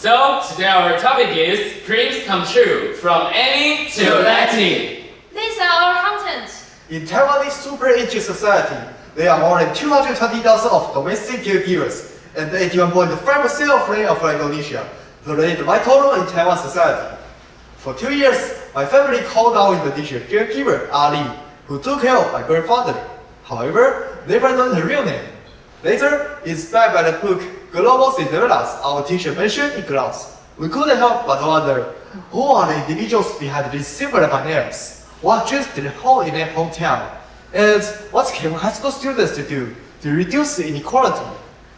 So today our topic is dreams come true from Annie to Letty. These are our contents. In Taiwanese super aging society, there are more than 220,000 of domestic caregivers and 81.5% of rate of Indonesia played a vital role in Taiwan society. For 2 years, my family called our Indonesian caregiver Ali, who took care of my grandfather. However, never known her real name. Later, inspired by the book Global Cinderellas our teacher mentioned in class, we couldn't help but wonder, who are the individuals behind these similar names? What dreams did they hold in their hometown? And what can high school students do to reduce the inequality?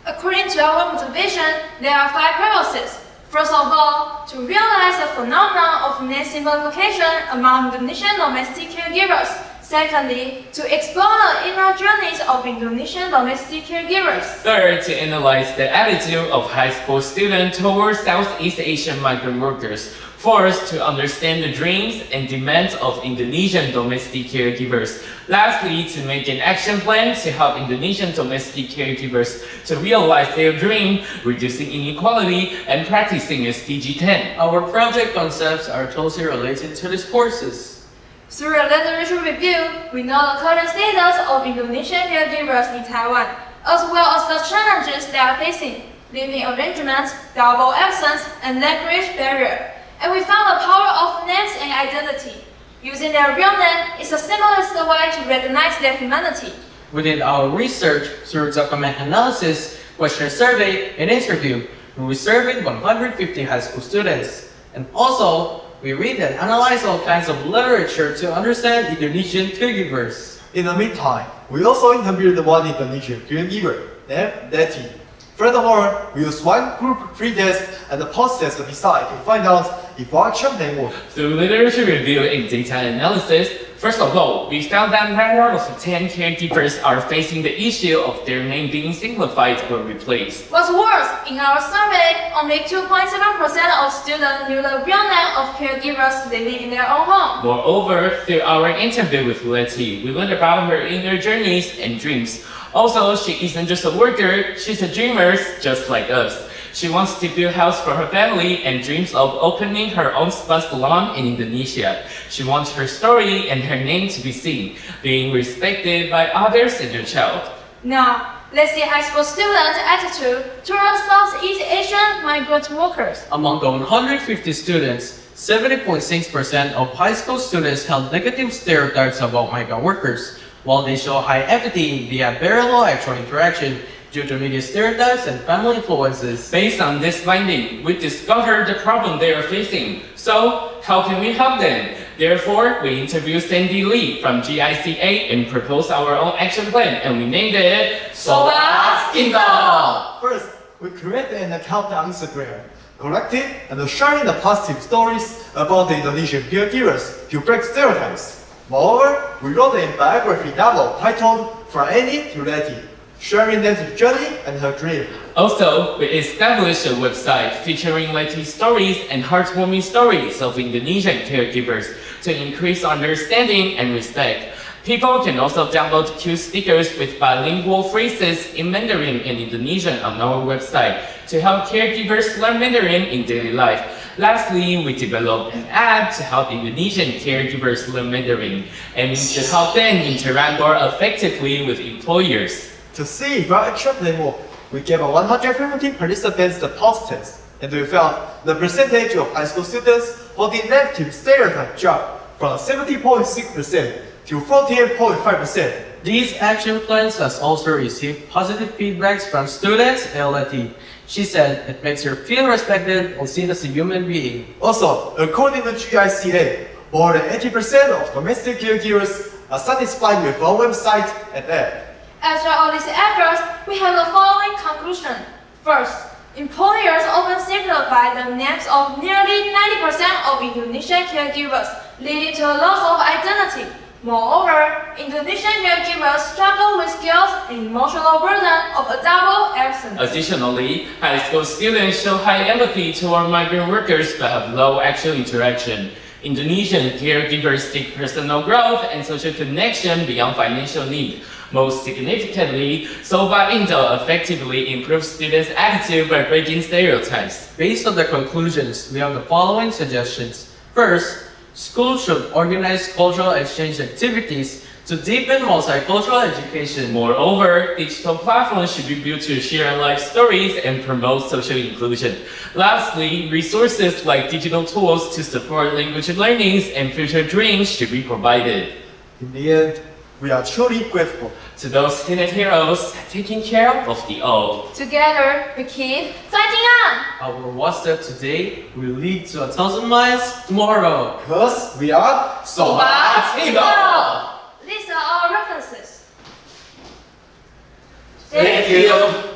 According to our motivation, there are 5 purposes. First of all, to realize the phenomenon of name simplification among Indonesian domestic caregivers. Secondly, to explore the inner journeys of Indonesian domestic caregivers. Third, to analyze the attitude of high school students towards Southeast Asian migrant workers. Fourth, to understand the dreams and demands of Indonesian domestic caregivers. Lastly, to make an action plan to help Indonesian domestic caregivers to realize their dream, reducing inequality, and practicing SDG 10. Our project concepts are closely related to these courses. Through a literature review, we know the current status of Indonesian caregivers in Taiwan, as well as the challenges they are facing, living arrangements, double absence, and language barrier. And we found the power of names and identity. Using their real name is the simplest way to recognize their humanity. Within our research, through document analysis, question survey, and interview, we surveyed 150 high school students. And also, we read and analyze all kinds of literature to understand Indonesian caregivers. In the meantime, we also interviewed one Indonesian caregiver named Letty. Furthermore, we used one group pre-test and a post-test to decide to find out if our action name worked. Through literature review and data analysis, first of all, we found that 9 out of 10 caregivers are facing the issue of their name being simplified or replaced. What's worse, in our survey, only 2.7% of students knew the real name of caregivers living in their own home. Moreover, through our interview with Letty, we learned about her inner journeys and dreams. Also, she isn't just a worker, she's a dreamer just like us. She wants to build a house for her family and dreams of opening her own spa salon in Indonesia. She wants her story and her name to be seen, being respected by others and her child. Now, let's see high school students' attitude towards Southeast Asian migrant workers. Among the 150 students, 70.6% of high school students held negative stereotypes about migrant workers, while they show high empathy, they have very low actual interaction due to media stereotypes and family influences. Based on this finding, we discovered the problem they are facing. So, how can we help them? Therefore, we interviewed Sandy Lee from GICA and proposed our own action plan, and we named it Sobat Indo. First, we created an account on Instagram, collecting and sharing the positive stories about the Indonesian caregivers to break stereotypes. Moreover, we wrote a biography novel titled From Annie to Letty, sharing Letty's journey and her dream. Also, we established a website featuring Letty's stories and heartwarming stories of Indonesian caregivers to increase understanding and respect. People can also download cute stickers with bilingual phrases in Mandarin and Indonesian on our website to help caregivers learn Mandarin in daily life. Lastly, we developed an app to help Indonesian caregivers learn Mandarin, aiming to help them interact more effectively with employers. To see if our action plan worked, we gave 150 participants the post test, and we found the percentage of high school students holding negative stereotype dropped from 70.6% to 48.5%. These action plans has also received positive feedbacks from students and Letty. She said it makes her feel respected and seen as a human being. Also, according to GICA, more than 80% of domestic caregivers are satisfied with our website and app. After all these efforts, we have the following conclusion. First, employers often simplify the names of nearly 90% of Indonesian caregivers, leading to a loss of identity. Moreover, Indonesian caregivers struggle with guilt and emotional burden of a double absence. Additionally, high school students show high empathy toward migrant workers but have low actual interaction. Indonesian caregivers seek personal growth and social connection beyond financial need. Most significantly, SOBA Indo effectively improves students' attitude by breaking stereotypes. Based on the conclusions, we have the following suggestions. First, schools should organize cultural exchange activities to deepen multicultural education. Moreover, digital platforms should be built to share life stories and promote social inclusion. Lastly, resources like digital tools to support language learnings and future dreams should be provided. In the end, we are truly grateful To those student heroes taking care of the old. Together, we keep fighting on. Our one step today will lead to 1,000 miles tomorrow. because we are SOBA Indo. These are our references. Thank you.